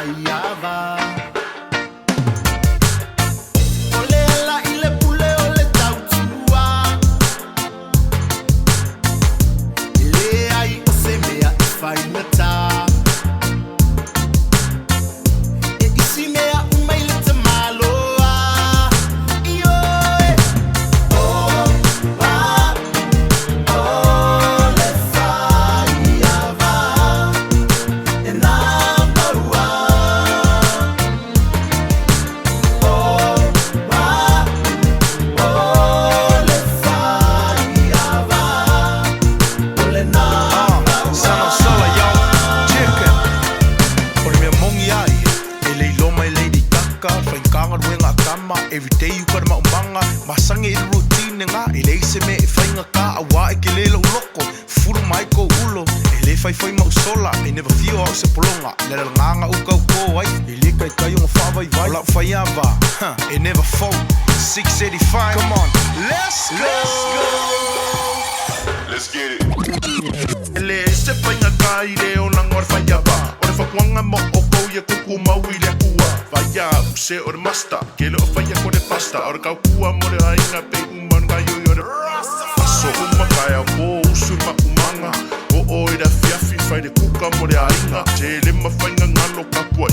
iava. Every day you got maumbanga masange i routine nga ele se me fai nga ka awa e ke lelo loko furu mai ko ulo ele fai mau sola I never feel how se polonga le nganga u ko ai ele kai nga fa vai la fai ava it never fall 685 come on let's get it ele se fai nga ka I le o ngor fai ava ore fa kwanga mo o ko ye ku mau I le ua vaya se or masta que lo falla con el pasta or ka kua mo le ainga pe umban ga yo yo so uma kaya ko usuma umanga o ira fiafi fai de kuka mo le ainga te le mafanga ngalo ka kua